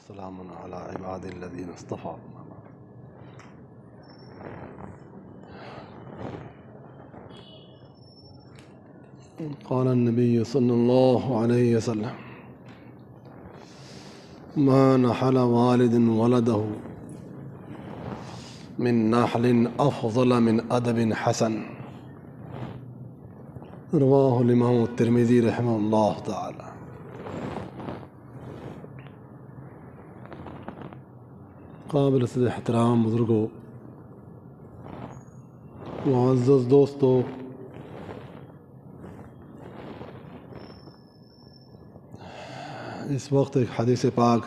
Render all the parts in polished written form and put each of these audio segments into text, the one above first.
وسلام على عباد الذين اصطفى. قال النبي صلى الله عليه وسلم: ما نحل والد ولده من نحل أفضل من أدب حسن. رواه الإمام الترمذي رحمه الله تعالی. قابل صد احترام بزرگوں، معزز دوستو، اس وقت ایک حدیث پاک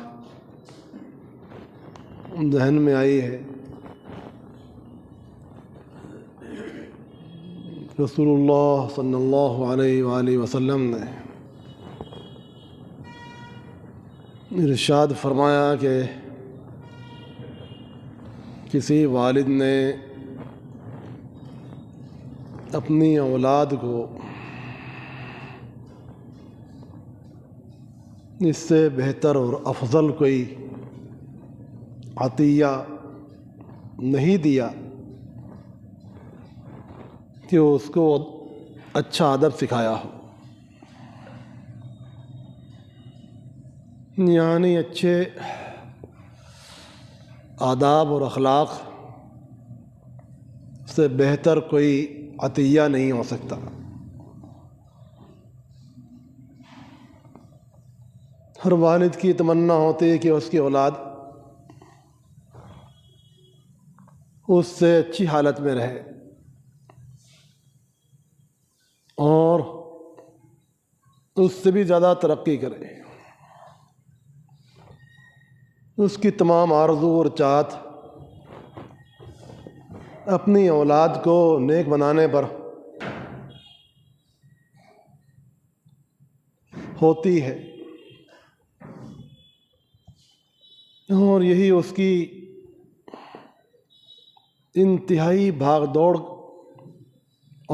ذہن میں آئی ہے. رسول اللہ صلی اللہ علیہ وآلہ وسلم نے ارشاد فرمایا کہ کسی والد نے اپنی اولاد کو اس سے بہتر اور افضل کوئی عطیہ نہیں دیا کہ اس کو اچھا ادب سکھایا ہو، یعنی اچھے آداب اور اخلاق سے بہتر کوئی عطیہ نہیں ہو سکتا. ہر والد کی تمنا ہوتی ہے کہ اس کی اولاد اس سے اچھی حالت میں رہے اور اس سے بھی زیادہ ترقی کرے. اس کی تمام آرزو اور چاہت اپنی اولاد کو نیک بنانے پر ہوتی ہے، اور یہی اس کی انتہائی بھاگ دوڑ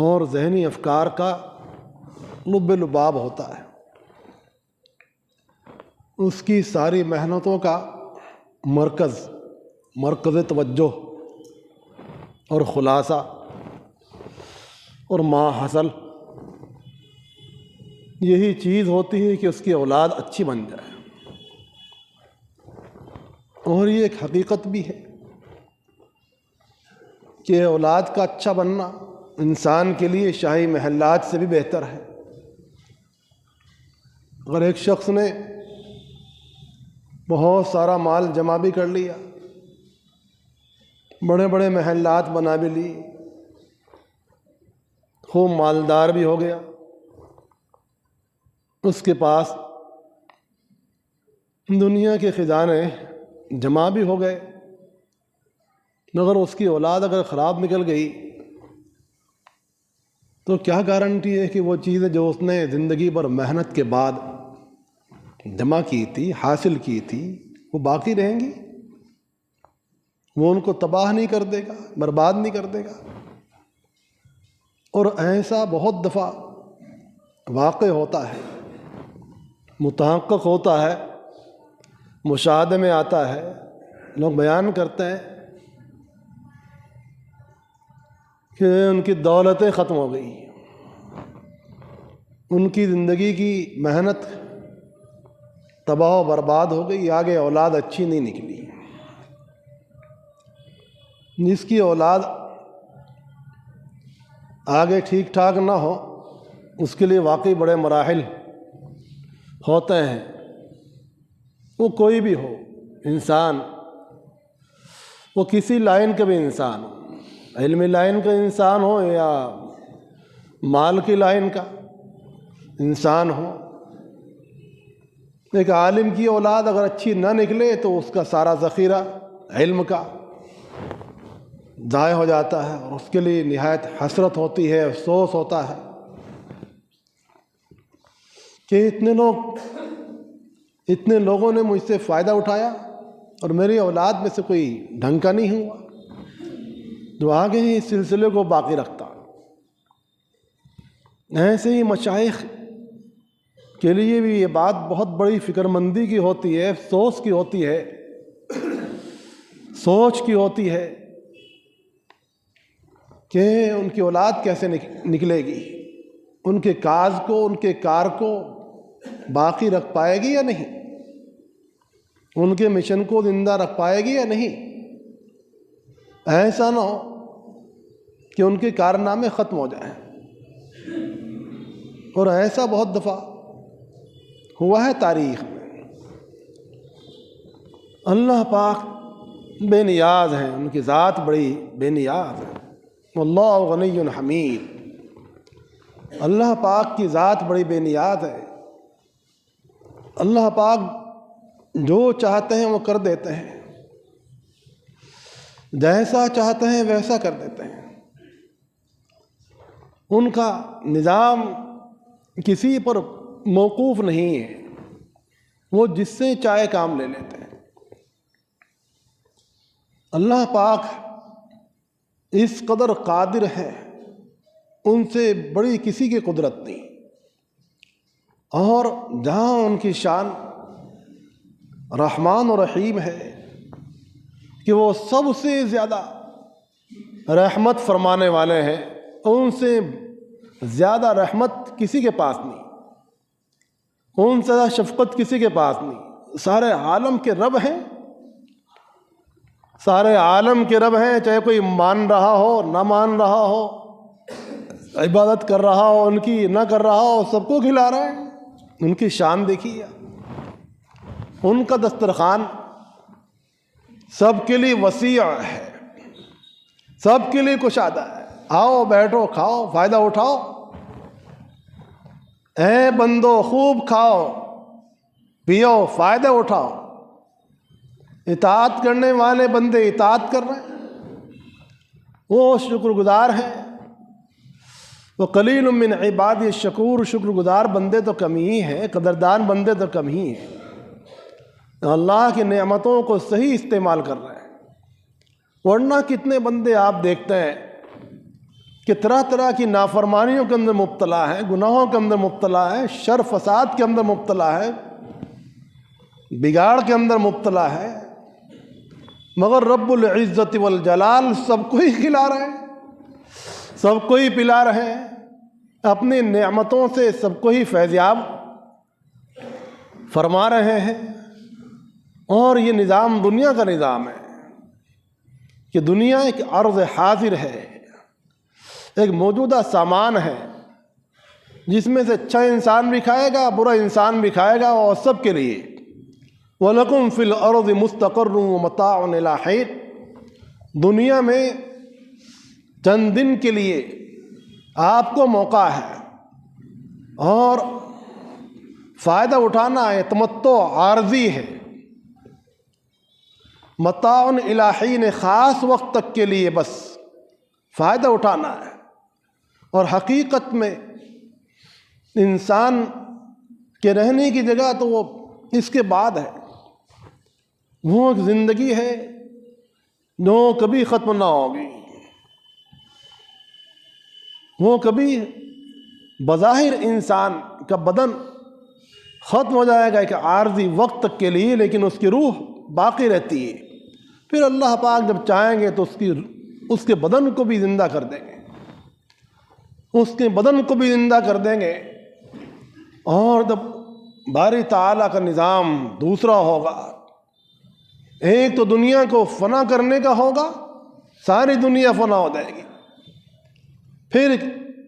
اور ذہنی افکار کا لب لباب ہوتا ہے. اس کی ساری محنتوں کا مرکز توجہ اور خلاصہ اور ما حاصل یہی چیز ہوتی ہے کہ اس کی اولاد اچھی بن جائے. اور یہ ایک حقیقت بھی ہے کہ اولاد کا اچھا بننا انسان کے لیے شاہی محلات سے بھی بہتر ہے. اگر ایک شخص نے بہت سارا مال جمع بھی کر لیا، بڑے بڑے محلات بنا بھی لی، خوب مالدار بھی ہو گیا، اس کے پاس دنیا کے خزانے جمع بھی ہو گئے، مگر اس کی اولاد اگر خراب نکل گئی تو کیا گارنٹی ہے کہ وہ چیزیں جو اس نے زندگی بھر محنت کے بعد جمع کی تھی، حاصل کی تھی، وہ باقی رہیں گی؟ وہ ان کو تباہ نہیں کر دے گا، برباد نہیں کر دے گا؟ اور ایسا بہت دفعہ واقع ہوتا ہے، متحقق ہوتا ہے، مشاہدے میں آتا ہے. لوگ بیان کرتے ہیں کہ ان کی دولتیں ختم ہو گئی، ان کی زندگی کی محنت تباہ و برباد ہو گئی، آگے اولاد اچھی نہیں نکلی. جس کی اولاد آگے ٹھیک ٹھاک نہ ہو اس کے لیے واقعی بڑے مراحل ہوتے ہیں. وہ کوئی بھی ہو انسان، وہ کسی لائن کا بھی انسان ہو، علمی لائن کا انسان ہو یا مال کی لائن کا انسان ہو. ایک عالم کی اولاد اگر اچھی نہ نکلے تو اس کا سارا ذخیرہ علم کا ضائع ہو جاتا ہے، اور اس کے لیے نہایت حسرت ہوتی ہے، افسوس ہوتا ہے کہ اتنے لوگوں نے مجھ سے فائدہ اٹھایا اور میری اولاد میں سے کوئی ڈھنگ کا نہیں ہوا جو آگے ہی اس سلسلے کو باقی رکھتا. ایسے ہی مشائخ کے لیے بھی یہ بات بہت بڑی فکر مندی کی ہوتی ہے، افسوس کی ہوتی ہے، سوچ کی ہوتی ہے کہ ان کی اولاد کیسے نکلے گی، ان کے کاز کو، ان کے کار کو باقی رکھ پائے گی یا نہیں، ان کے مشن کو زندہ رکھ پائے گی یا نہیں۔ ایسا نہ ہو کہ ان کے کارنامے ختم ہو جائیں، اور ایسا بہت دفعہ ہوا ہے تاریخ میں۔ اللہ پاک بے نیاز ہیں، ان کی ذات بڑی بے نیاز ہے، واللہ غنی حمید۔ اللہ پاک کی ذات بڑی بے نیاز ہے، اللہ پاک جو چاہتے ہیں وہ کر دیتے ہیں، جیسا چاہتے ہیں ویسا کر دیتے ہیں۔ ان کا نظام کسی پر موقوف نہیں ہے، وہ جس سے چاہے کام لے لیتے ہیں۔ اللہ پاک اس قدر قادر ہے، ان سے بڑی کسی کی قدرت نہیں، اور جہاں ان کی شان رحمان و رحیم ہے کہ وہ سب سے زیادہ رحمت فرمانے والے ہیں، ان سے زیادہ رحمت کسی کے پاس نہیں، ان سے زیادہ شفقت کسی کے پاس نہیں۔ سارے عالم کے رب ہیں، سارے عالم کے رب ہیں، چاہے کوئی مان رہا ہو نہ مان رہا ہو، عبادت کر رہا ہو ان کی نہ کر رہا ہو، سب کو کھلا رہا ہے۔ ان کی شان دیکھیے، ان کا دسترخوان سب کے لیے وسیع ہے، سب کے لیے کشادہ ہے، آؤ بیٹھو کھاؤ فائدہ اٹھاؤ، اے بندو خوب کھاؤ پیو فائدہ اٹھاؤ۔ اطاعت کرنے والے بندے اطاعت کر رہے ہیں، وہ شکر گزار ہیں۔ وَقَلِيلٌ مِّنْ عِبَادِيَ الشَّكُورُ، شکر گزار بندے تو کم ہی ہیں، قدردان بندے تو کم ہی ہیں، اللہ کی نعمتوں کو صحیح استعمال کر رہے ہیں۔ ورنہ کتنے بندے آپ دیکھتے ہیں کہ طرح طرح کی نافرمانیوں کے اندر مبتلا ہے، گناہوں کے اندر مبتلا ہے، شر فساد کے اندر مبتلا ہے، بگاڑ کے اندر مبتلا ہے، مگر رب العزت والجلال سب کو ہی کھلا رہے ہیں، سب کو ہی پلا رہے ہیں، اپنی نعمتوں سے سب کو ہی فیضیاب فرما رہے ہیں۔ اور یہ نظام دنیا کا نظام ہے کہ دنیا ایک عرض حاضر ہے، ایک موجودہ سامان ہے، جس میں سے اچھا انسان بھی کھائے گا برا انسان بھی کھائے گا، اور سب کے لیے وَلَكُمْ فِي الْأَرْضِ مُسْتَقَرٌّ وَمَتَاعٌ إِلَىٰ حِينٍ، دنیا میں چند دن کے لیے آپ کو موقع ہے، اور فائدہ اٹھانا ہے، تمتع عارضی ہے، متاع الی حین، خاص وقت تک کے لیے بس فائدہ اٹھانا ہے۔ اور حقیقت میں انسان کے رہنے کی جگہ تو وہ اس کے بعد ہے، وہ ایک زندگی ہے جو کبھی ختم نہ ہوگی، وہ کبھی بظاہر انسان کا بدن ختم ہو جائے گا ایک عارضی وقت تک کے لیے، لیکن اس کی روح باقی رہتی ہے۔ پھر اللہ پاک جب چاہیں گے تو اس کے بدن کو بھی زندہ کر دیں گے، اس کے بدن کو بھی زندہ کر دیں گے، اور جب باری تعالیٰ کا نظام دوسرا ہوگا، ایک تو دنیا کو فنا کرنے کا ہوگا، ساری دنیا فنا ہو جائے گی، پھر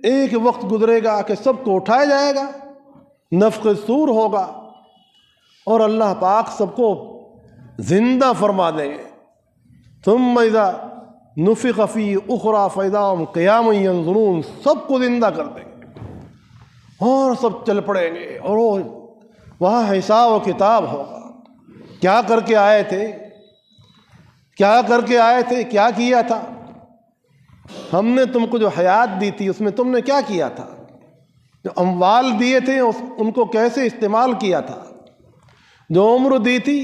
ایک وقت گزرے گا کہ سب کو اٹھایا جائے گا، نفخ صور ہوگا، اور اللہ پاک سب کو زندہ فرما دیں گے۔ ثم اذا نفخ فی اخری فاذا هم قیام ینظرون، سب کو زندہ کر دیں گے اور سب چل پڑیں گے، اور وہاں حساب و کتاب ہوگا، کیا کر کے آئے تھے، کیا کر کے آئے تھے، کیا کیا تھا، ہم نے تم کو جو حیات دی تھی اس میں تم نے کیا کیا تھا، جو اموال دیے تھے ان کو کیسے استعمال کیا تھا، جو عمر دی تھی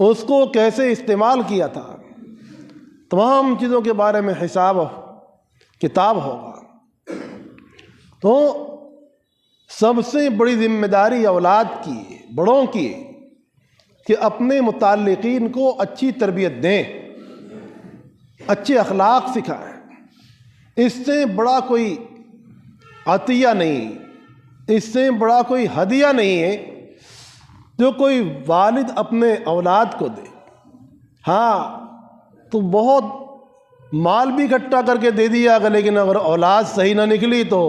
اس کو کیسے استعمال کیا تھا، تمام چیزوں کے بارے میں حساب و کتاب ہوگا۔ تو سب سے بڑی ذمہ داری اولاد کی ہے، بڑوں کی ہے کہ اپنے متعلقین کو اچھی تربیت دیں، اچھے اخلاق سکھائیں۔ اس سے بڑا کوئی عطیہ نہیں، اس سے بڑا کوئی ہدیہ نہیں ہے جو کوئی والد اپنے اولاد کو دے۔ ہاں تو بہت مال بھی اکٹھا کر کے دے دیا اگر، لیکن اگر اولاد صحیح نہ نکلی تو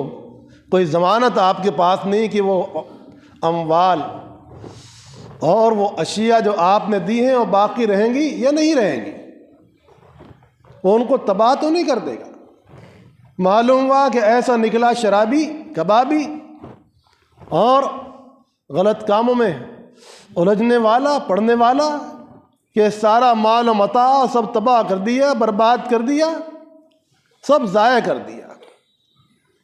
کوئی ضمانت آپ کے پاس نہیں کہ وہ اموال اور وہ اشیاء جو آپ نے دی ہیں وہ باقی رہیں گی یا نہیں رہیں گی، وہ ان کو تباہ تو نہیں کر دے گا۔ معلوم ہوا کہ ایسا نکلا شرابی، کبابی اور غلط کاموں میں الجھنے والا، پڑھنے والا، کہ سارا مال و متاع سب تباہ کر دیا، برباد کر دیا، سب ضائع کر دیا۔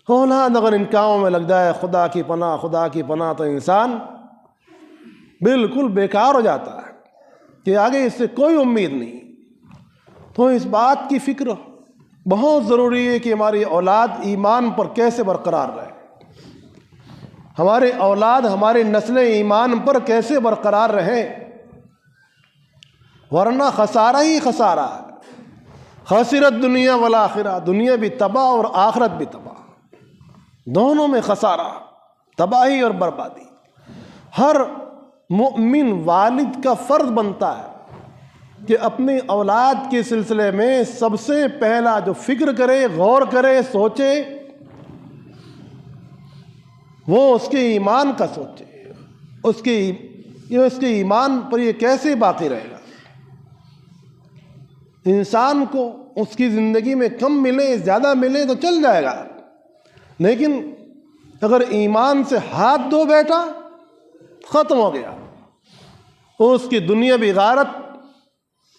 اولاد اگر ان کاموں میں لگ جائے، خدا کی پناہ، خدا کی پناہ، تو انسان بالکل بیکار ہو جاتا ہے کہ آگے اس سے کوئی امید نہیں۔ تو اس بات کی فکر بہت ضروری ہے کہ ہماری اولاد ایمان پر کیسے برقرار رہے، ہمارے اولاد، ہماری نسلیں ایمان پر کیسے برقرار رہیں، ورنہ خسارہ ہی خسارہ ہے۔ خسرت دنیا والآخرہ، دنیا بھی تباہ اور آخرت بھی تباہ، دونوں میں خسارہ، تباہی اور بربادی۔ ہر مؤمن والد کا فرض بنتا ہے کہ اپنی اولاد کے سلسلے میں سب سے پہلا جو فکر کرے، غور کرے، سوچے، وہ اس کے ایمان کا سوچے، اس کے ایمان پر یہ کیسے باقی رہے گا۔ انسان کو اس کی زندگی میں کم ملے، زیادہ ملے تو چل جائے گا، لیکن اگر ایمان سے ہاتھ دھو بیٹھا، ختم ہو گیا، اس کی دنیا بھی غارت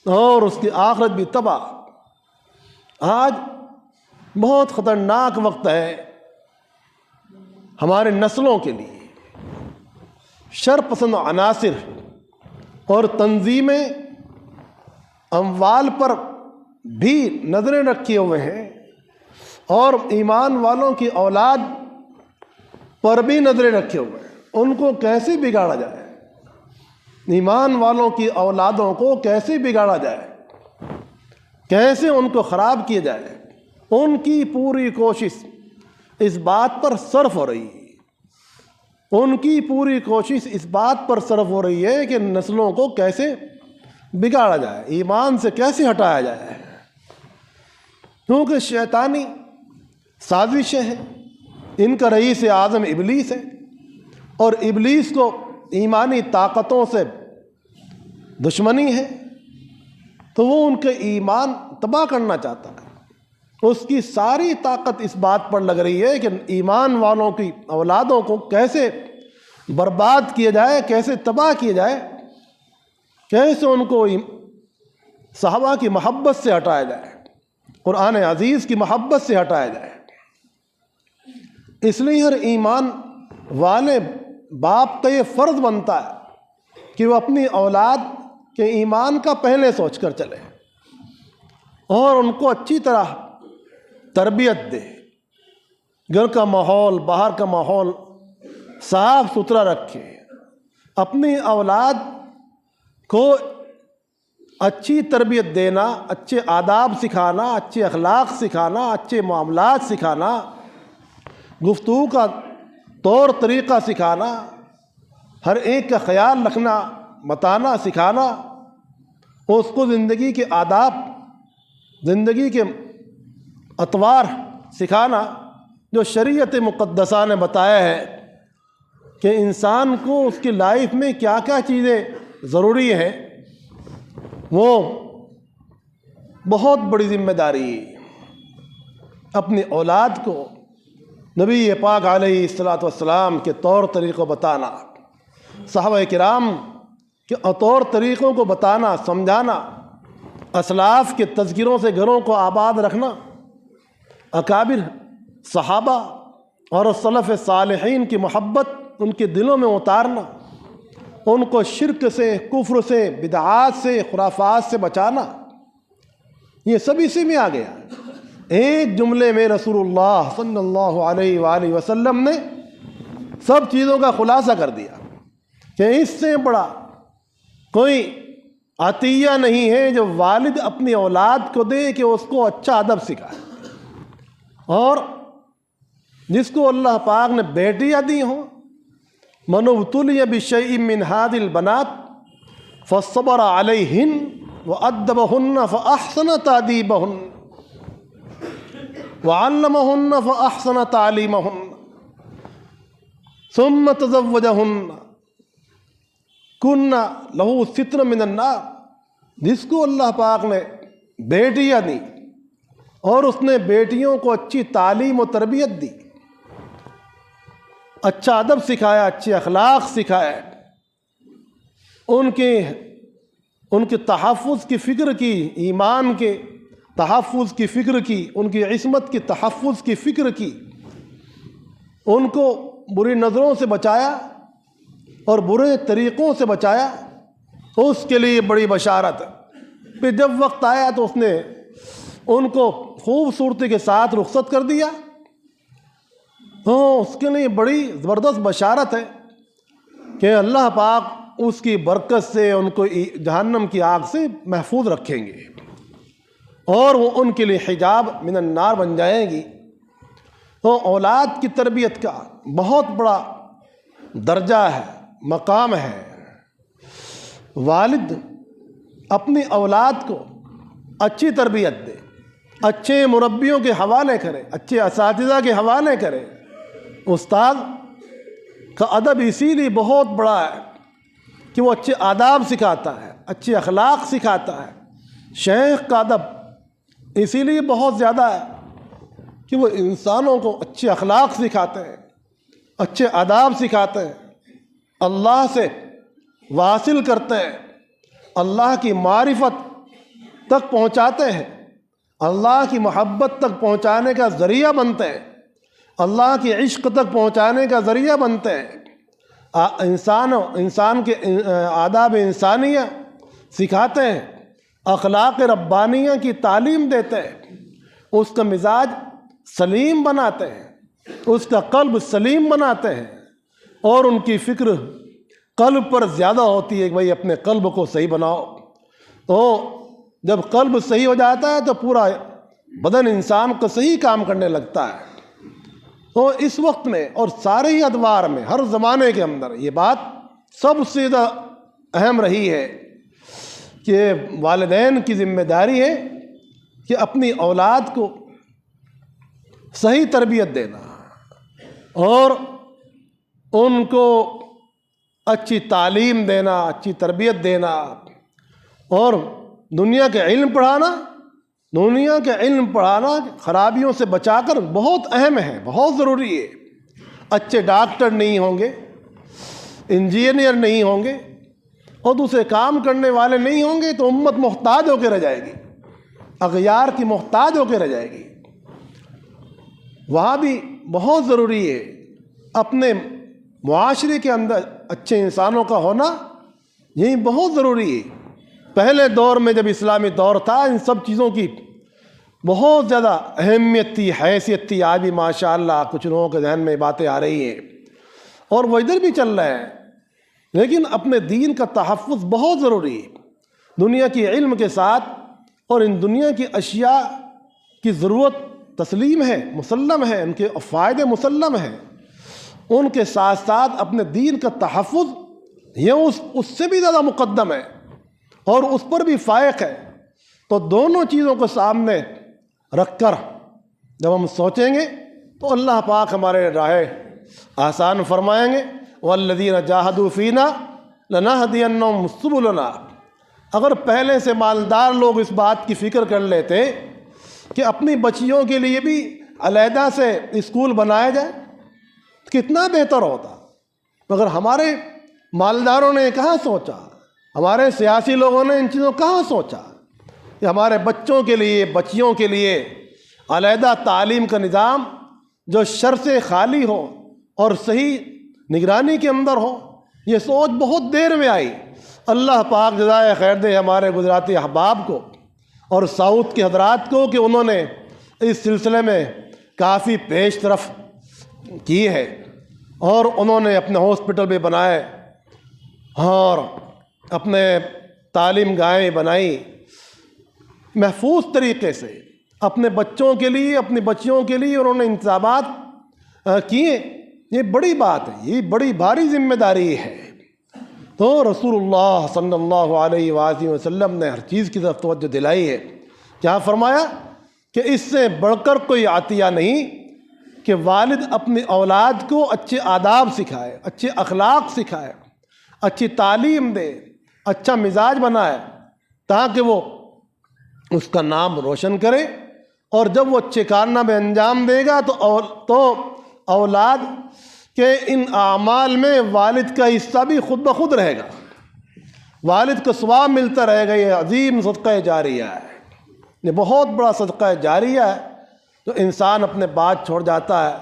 اور اس کی آخرت بھی تباہ۔ آج بہت خطرناک وقت ہے ہمارے نسلوں کے لیے۔ شر پسند عناصر اور تنظیمیں اموال پر بھی نظریں رکھے ہوئے ہیں اور ایمان والوں کی اولاد پر بھی نظریں رکھے ہوئے ہیں۔ ان کو کیسے بگاڑا جائے، ایمان والوں کی اولادوں کو کیسے بگاڑا جائے، کیسے ان کو خراب کیا جائے، ان کی پوری کوشش اس بات پر صرف ہو رہی ہے، ان کی پوری کوشش اس بات پر صرف ہو رہی ہے کہ نسلوں کو کیسے بگاڑا جائے، ایمان سے کیسے ہٹایا جائے، کیونکہ شیطانی سازشیں ہیں۔ ان کا رئیس اعظم ابلیس ہے، اور ابلیس کو ایمانی طاقتوں سے دشمنی ہے، تو وہ ان کے ایمان تباہ کرنا چاہتا ہے۔ اس کی ساری طاقت اس بات پر لگ رہی ہے کہ ایمان والوں کی اولادوں کو کیسے برباد کیا جائے، کیسے تباہ کیا جائے، کیسے ان کو صحابہ کی محبت سے ہٹایا جائے، قرآن عزیز کی محبت سے ہٹایا جائے۔ اس لیے ہر ایمان والے باپ کا یہ فرض بنتا ہے کہ وہ اپنی اولاد کے ایمان کا پہلے سوچ کر چلے اور ان کو اچھی طرح تربیت دے، گھر کا ماحول، باہر کا ماحول صاف ستھرا رکھے، اپنی اولاد کو اچھی تربیت دینا، اچھے آداب سکھانا، اچھے اخلاق سکھانا، اچھے معاملات سکھانا، گفتگو کا طور طریقہ سکھانا، ہر ایک کا خیال رکھنا، بتانا، سکھانا، اس کو زندگی کے آداب، زندگی کے اطوار سکھانا جو شریعت مقدسہ نے بتایا ہے کہ انسان کو اس کی لائف میں کیا کیا چیزیں ضروری ہیں، وہ بہت بڑی ذمہ داری ہے۔ اپنی اولاد کو نبی پاک علیہ الصلاۃ والسلام کے طور طریقوں بتانا، صحابہ کرام کے طور طریقوں کو بتانا، سمجھانا، اسلاف کے تذکروں سے گھروں کو آباد رکھنا، اکابر صحابہ اور سلف صالحین کی محبت ان کے دلوں میں اتارنا، ان کو شرک سے، کفر سے، بدعات سے، خرافات سے بچانا، یہ سب اسی میں آ گیا۔ ایک جملے میں رسول اللہ صلی اللہ علیہ وآلہ وسلم نے سب چیزوں کا خلاصہ کر دیا کہ اس سے بڑا کوئی عطیہ نہیں ہے جو والد اپنی اولاد کو دے کہ اس کو اچھا ادب سکھائے. اور جس کو اللہ پاک نے بیٹیاں دی ہوں، من ابتلی بشیء من هذه البنات فصبر علیہن وادبہن فاحسن تادیبہن وعلمہن فاحسن تعلیمہن ثم تزوجہن کن لہو ستر من النار. جس کو اللہ پاک نے بیٹیاں دی اور اس نے بیٹیوں کو اچھی تعلیم و تربیت دی، اچھا ادب سکھایا، اچھے اخلاق سکھائے، ان کے تحفظ کی فکر کی، ایمان کے تحفظ کی فکر کی، ان کی عصمت کی تحفظ کی فکر کی، ان کو بری نظروں سے بچایا اور برے طریقوں سے بچایا، اس کے لیے بڑی بشارت. پھر جب وقت آیا تو اس نے ان کو خوبصورتی کے ساتھ رخصت کر دیا. اس کے لیے بڑی زبردست بشارت ہے کہ اللہ پاک اس کی برکت سے ان کو جہنم کی آگ سے محفوظ رکھیں گے اور وہ ان کے لیے حجاب من النار بن جائیں گی. تو اولاد کی تربیت کا بہت بڑا درجہ ہے، مقام ہے. والد اپنی اولاد کو اچھی تربیت دے، اچھے مربیوں کے حوالے کرے، اچھے اساتذہ کے حوالے کرے. استاد کا ادب اسی لیے بہت بڑا ہے کہ وہ اچھے آداب سکھاتا ہے، اچھے اخلاق سکھاتا ہے. شیخ کا ادب اسی لیے بہت زیادہ ہے کہ وہ انسانوں کو اچھے اخلاق سکھاتے ہیں، اچھے آداب سکھاتے ہیں، اللہ سے واصل کرتے ہیں، اللہ کی معرفت تک پہنچاتے ہیں، اللہ کی محبت تک پہنچانے کا ذریعہ بنتے ہیں، اللہ کی عشق تک پہنچانے کا ذریعہ بنتے ہیں. انسان کے آداب انسانیہ سکھاتے ہیں، اخلاق ربانیہ کی تعلیم دیتے ہیں، اس کا مزاج سلیم بناتے ہیں، اس کا قلب سلیم بناتے ہیں، اور ان کی فکر قلب پر زیادہ ہوتی ہے کہ بھائی اپنے قلب کو صحیح بناؤ. تو جب قلب صحیح ہو جاتا ہے تو پورا بدن انسان کو صحیح کام کرنے لگتا ہے. تو اس وقت میں اور سارے ہی ادوار میں، ہر زمانے کے اندر یہ بات سب سے زیادہ اہم رہی ہے کہ والدین کی ذمہ داری ہے کہ اپنی اولاد کو صحیح تربیت دینا اور ان کو اچھی تعلیم دینا، اچھی تربیت دینا، اور دنیا کے علم پڑھانا خرابیوں سے بچا کر بہت اہم ہے، بہت ضروری ہے. اچھے ڈاکٹر نہیں ہوں گے، انجینئر نہیں ہوں گے اور دوسرے کام کرنے والے نہیں ہوں گے تو امت محتاج ہو کے رہ جائے گی، اغیار کی محتاج ہو کے رہ جائے گی. وہاں بھی بہت ضروری ہے اپنے معاشرے کے اندر اچھے انسانوں کا ہونا، یہی بہت ضروری ہے. پہلے دور میں جب اسلامی دور تھا ان سب چیزوں کی بہت زیادہ اہمیت تھی، حیثیت تھی. آج بھی ماشاءاللہ کچھ لوگوں کے ذہن میں باتیں آ رہی ہیں اور وہ ادھر بھی چل رہے ہیں، لیکن اپنے دین کا تحفظ بہت ضروری ہے. دنیا کی علم کے ساتھ اور ان دنیا کی اشیاء کی ضرورت تسلیم ہے، مسلم ہے، ان کے فائدے مسلم ہیں، ان کے ساتھ ساتھ اپنے دین کا تحفظ یہ اس سے بھی زیادہ مقدم ہے اور اس پر بھی فائق ہے. تو دونوں چیزوں کو سامنے رکھ کر جب ہم سوچیں گے تو اللہ پاک ہمارے راہ آسان فرمائیں گے. وَالَّذِينَ جَاهَدُوا فِينَا لَنَهْدِيَنَّهُمْ سُبُلَنَا. اگر پہلے سے مالدار لوگ اس بات کی فکر کر لیتے کہ اپنی بچیوں کے لیے بھی علیحدہ سے اسکول بنایا جائے کتنا بہتر ہوتا. مگر ہمارے مالداروں نے کہاں سوچا، ہمارے سیاسی لوگوں نے ان چیزوں کہاں سوچا کہ ہمارے بچوں کے لیے، بچیوں کے لیے علیحدہ تعلیم کا نظام جو شر سے خالی ہو اور صحیح نگرانی کے اندر ہو. یہ سوچ بہت دیر میں آئی. اللہ پاک جزائے خیر دے ہمارے گجراتی احباب کو اور ساؤتھ کے حضرات کو کہ انہوں نے اس سلسلے میں کافی پیش رفت کی ہے. اور انہوں نے اپنے ہاسپٹل بھی بنائے اور اپنے تعلیم گاہیں بنائی محفوظ طریقے سے اپنے بچوں کے لیے اپنی بچیوں کے لیے انہوں نے انتظامات کیے. یہ بڑی بات ہے, یہ بڑی بھاری ذمہ داری ہے. تو رسول اللہ صلی اللہ علیہ وآلہ وسلم نے ہر چیز کی طرف توجہ دلائی ہے. کیا فرمایا کہ اس سے بڑھ کر کوئی عطیہ نہیں کہ والد اپنی اولاد کو اچھے آداب سکھائے, اچھے اخلاق سکھائے, اچھی تعلیم دے, اچھا مزاج بنائے تاکہ وہ اس کا نام روشن کرے, اور جب وہ اچھے کارنامے انجام دے گا تو اولاد کے ان اعمال میں والد کا حصہ بھی خود بخود رہے گا, والد کو ثواب ملتا رہے گا. یہ عظیم صدقہ جاریہ ہے, یہ بہت بڑا صدقہ جاریہ ہے. تو انسان اپنے بعد چھوڑ جاتا ہے,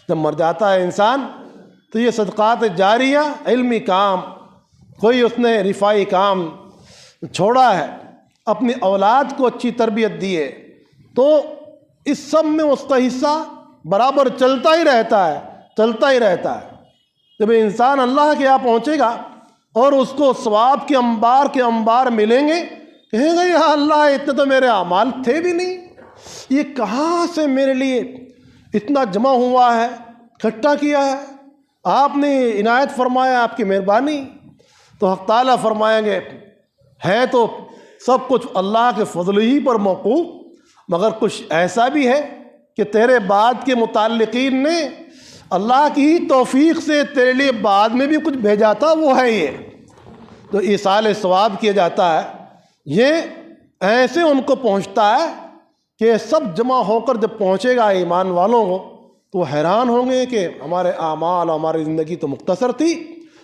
جب مر جاتا ہے انسان تو یہ صدقات جاریہ, علمی کام, کوئی اس نے رفائی کام چھوڑا ہے, اپنی اولاد کو اچھی تربیت دی ہے, تو اس سب میں اس کا حصہ برابر چلتا ہی رہتا ہے, چلتا ہی رہتا ہے. جب انسان اللہ کے یہاں پہنچے گا اور اس کو ثواب کے انبار ملیں گے, کہیں گے یا اللہ اتنے تو میرے اعمال تھے بھی نہیں, یہ کہاں سے میرے لیے اتنا جمع ہوا ہے, اکٹھا کیا ہے, آپ نے عنایت فرمایا, آپ کی مہربانی. تو حق تعالیٰ فرمائیں گے ہے تو سب کچھ اللہ کے فضل ہی پر موقوف, مگر کچھ ایسا بھی ہے کہ تیرے بعد کے متعلقین نے اللہ کی ہی توفیق سے تیرے لیے بعد میں بھی کچھ بھیجا تھا, وہ ہے یہ. تو ایصال ثواب کیا جاتا ہے, یہ ایسے ان کو پہنچتا ہے کہ سب جمع ہو کر جب پہنچے گا ایمان والوں کو تو وہ حیران ہوں گے کہ ہمارے اعمال اور ہماری زندگی تو مختصر تھی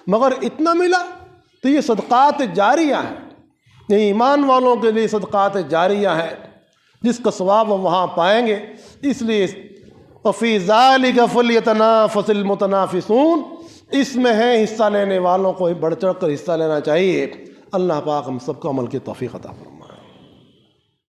مگر اتنا ملا. تو یہ صدقات جاریہ ہیں, یہ ایمان والوں کے لیے صدقات جاریہ ہیں جس کا ثواب ہم وہاں پائیں گے. اس لیے وَفِي ذَلِكَ فَلْيَتَنَافَسِ الْمُتَنَافِسُونَ, اس میں ہے حصہ لینے والوں کو بڑھ چڑھ کر حصہ لینا چاہیے. اللہ پاک ہم سب کو عمل کی توفیق عطا فرمائے.